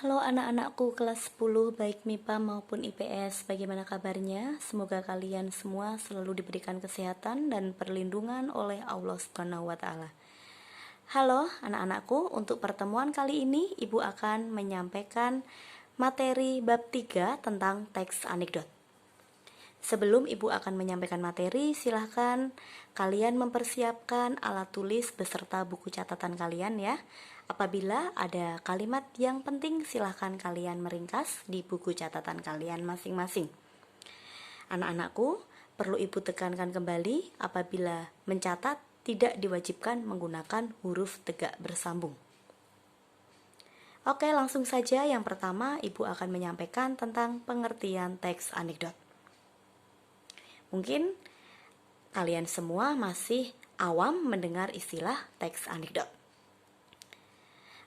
Halo anak-anakku kelas 10 baik MIPA maupun IPS, bagaimana kabarnya? Semoga kalian semua selalu diberikan kesehatan dan perlindungan oleh Allah Subhanahu wa taala. Halo anak-anakku, untuk pertemuan kali ini Ibu akan menyampaikan materi bab 3 tentang teks anekdot. Sebelum Ibu akan menyampaikan materi, silahkan kalian mempersiapkan alat tulis beserta buku catatan kalian ya. Apabila ada kalimat yang penting, silahkan kalian meringkas di buku catatan kalian masing-masing. Anak-anakku, perlu Ibu tekankan kembali, apabila mencatat tidak diwajibkan menggunakan huruf tegak bersambung. Oke, langsung saja. Yang pertama, Ibu akan menyampaikan tentang pengertian teks anekdot. Mungkin kalian semua masih awam mendengar istilah teks anekdot.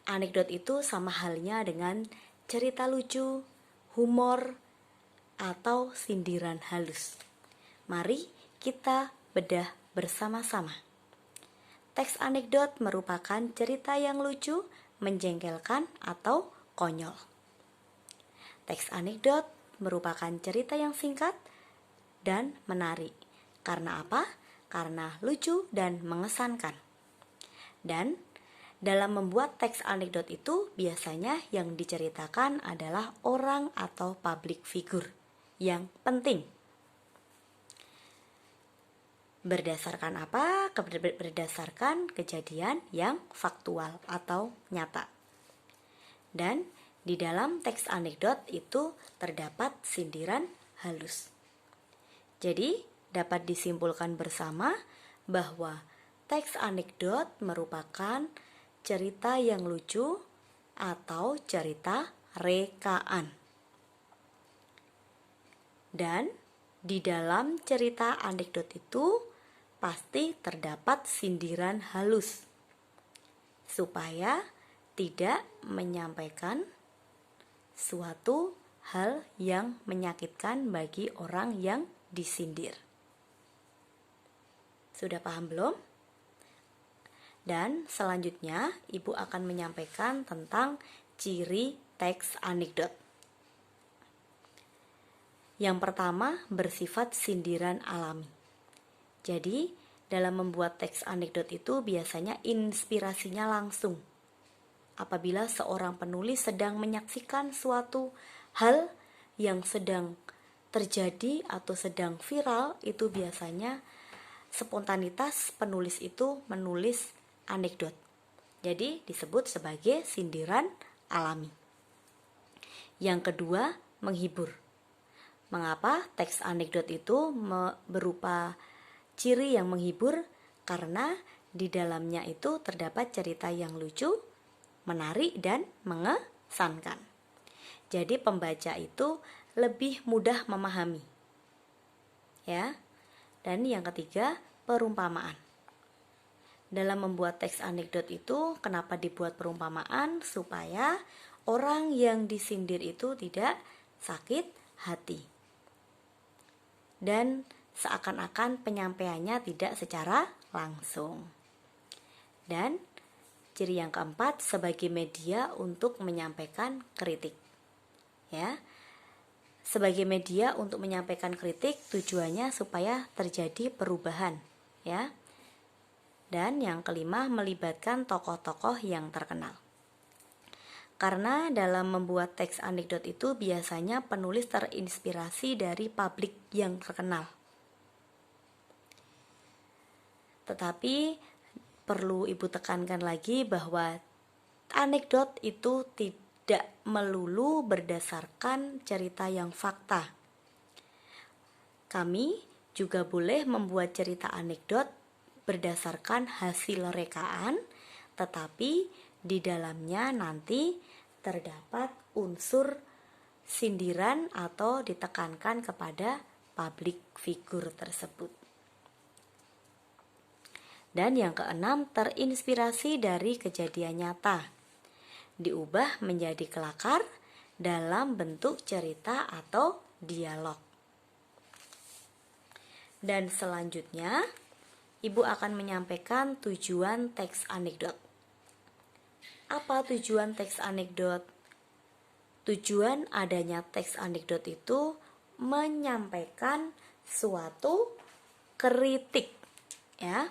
Anekdot itu sama halnya dengan cerita lucu, humor, atau sindiran halus. Mari kita bedah bersama-sama. Teks anekdot merupakan cerita yang lucu, menjengkelkan, atau konyol. Teks anekdot merupakan cerita yang singkat dan menarik. Karena apa? Karena lucu dan mengesankan. Dan dalam membuat teks anekdot itu biasanya yang diceritakan adalah orang atau public figure yang penting. Berdasarkan apa? Berdasarkan kejadian yang faktual atau nyata. Dan di dalam teks anekdot itu terdapat sindiran halus. Jadi dapat disimpulkan bersama bahwa teks anekdot merupakan cerita yang lucu atau cerita rekaan. Dan di dalam cerita anekdot itu pasti terdapat sindiran halus supaya tidak menyampaikan suatu hal yang menyakitkan bagi orang yang disindir. Sudah paham belum? Dan selanjutnya Ibu akan menyampaikan tentang ciri teks anekdot. Yang pertama, bersifat sindiran alami. Jadi, dalam membuat teks anekdot itu biasanya inspirasinya langsung. Apabila seorang penulis sedang menyaksikan suatu hal yang sedang terjadi atau sedang viral, itu biasanya spontanitas penulis itu menulis anekdot. Jadi disebut sebagai sindiran alami. Yang kedua, menghibur. Mengapa teks anekdot itu berupa ciri yang menghibur? Karena di dalamnya itu terdapat cerita yang lucu, menarik, dan mengesankan. Jadi pembaca itu lebih mudah memahami. Ya. Dan yang ketiga, perumpamaan. Dalam membuat teks anekdot itu, kenapa dibuat perumpamaan? Supaya orang yang disindir itu tidak sakit hati. Dan seakan-akan penyampaiannya tidak secara langsung. Dan ciri yang keempat, sebagai media untuk menyampaikan kritik. Ya. Sebagai media untuk menyampaikan kritik, tujuannya supaya terjadi perubahan, ya. Dan yang kelima, melibatkan tokoh-tokoh yang terkenal. Karena dalam membuat teks anekdot itu biasanya penulis terinspirasi dari publik yang terkenal. Tetapi perlu Ibu tekankan lagi bahwa anekdot itu tidak melulu berdasarkan cerita yang fakta. Kami juga boleh membuat cerita anekdot berdasarkan hasil rekaan, tetapi di dalamnya nanti terdapat unsur sindiran atau ditekankan kepada public figure tersebut. Dan yang keenam, terinspirasi dari kejadian nyata, diubah menjadi kelakar dalam bentuk cerita atau dialog. Dan selanjutnya Ibu akan menyampaikan tujuan teks anekdot. Apa tujuan teks anekdot? Tujuan adanya teks anekdot itu menyampaikan suatu kritik, ya.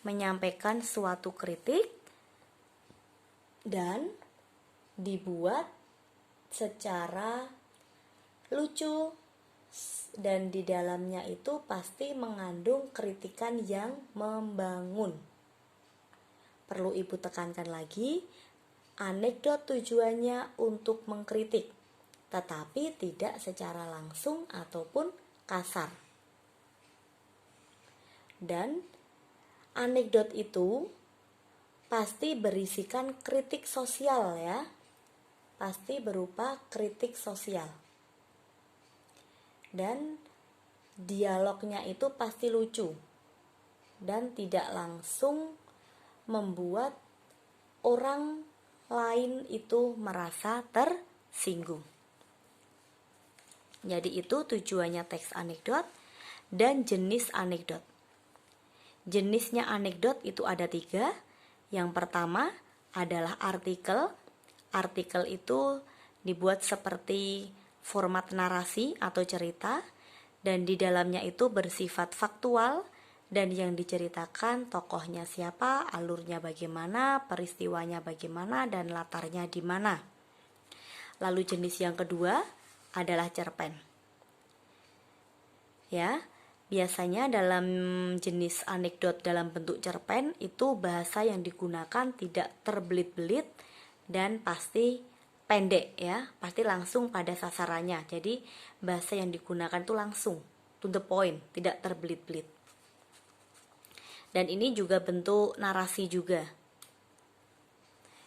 Menyampaikan suatu kritik dan dibuat secara lucu, dan di dalamnya itu pasti mengandung kritikan yang membangun. Perlu Ibu tekankan lagi, anekdot tujuannya untuk mengkritik, tetapi tidak secara langsung ataupun kasar. Dan anekdot itu pasti berisikan kritik sosial, ya. Pasti berupa kritik sosial. Dan dialognya itu pasti lucu dan tidak langsung membuat orang lain itu merasa tersinggung. Jadi itu tujuannya teks anekdot dan jenis anekdot. Jenisnya anekdot itu ada 3. Yang pertama adalah artikel. Artikel itu dibuat seperti format narasi atau cerita, dan di dalamnya itu bersifat faktual, dan yang diceritakan tokohnya siapa, alurnya bagaimana, peristiwanya bagaimana, dan latarnya di mana. Lalu jenis yang kedua adalah cerpen. Ya, biasanya dalam jenis anekdot dalam bentuk cerpen itu bahasa yang digunakan tidak terbelit-belit dan pasti pendek, ya, pasti langsung pada sasarannya. Jadi bahasa yang digunakan itu langsung to the point, tidak terbelit-belit. Dan ini juga bentuk narasi juga.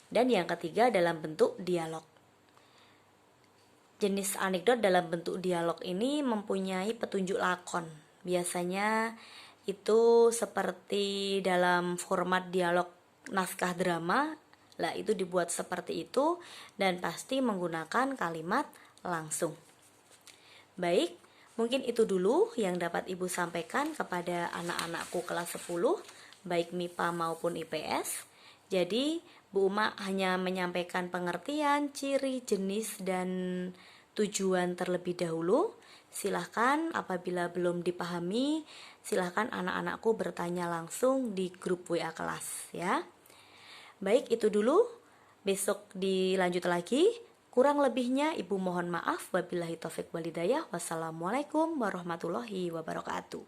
Dan yang ketiga dalam bentuk dialog. Jenis anekdot dalam bentuk dialog ini mempunyai petunjuk lakon. Biasanya itu seperti dalam format dialog naskah drama. Lah, itu dibuat seperti itu dan pasti menggunakan kalimat langsung. Baik, mungkin itu dulu yang dapat Ibu sampaikan kepada anak-anakku kelas 10, baik MIPA maupun IPS. Jadi, Bu Uma hanya menyampaikan pengertian, ciri, jenis, dan tujuan terlebih dahulu. Silahkan apabila belum dipahami, silahkan anak-anakku bertanya langsung di grup WA kelas, ya. Baik, itu dulu. Besok dilanjut lagi. Kurang lebihnya Ibu mohon maaf. Wabillahi taufik walhidayah. Wassalamualaikum warahmatullahi wabarakatuh.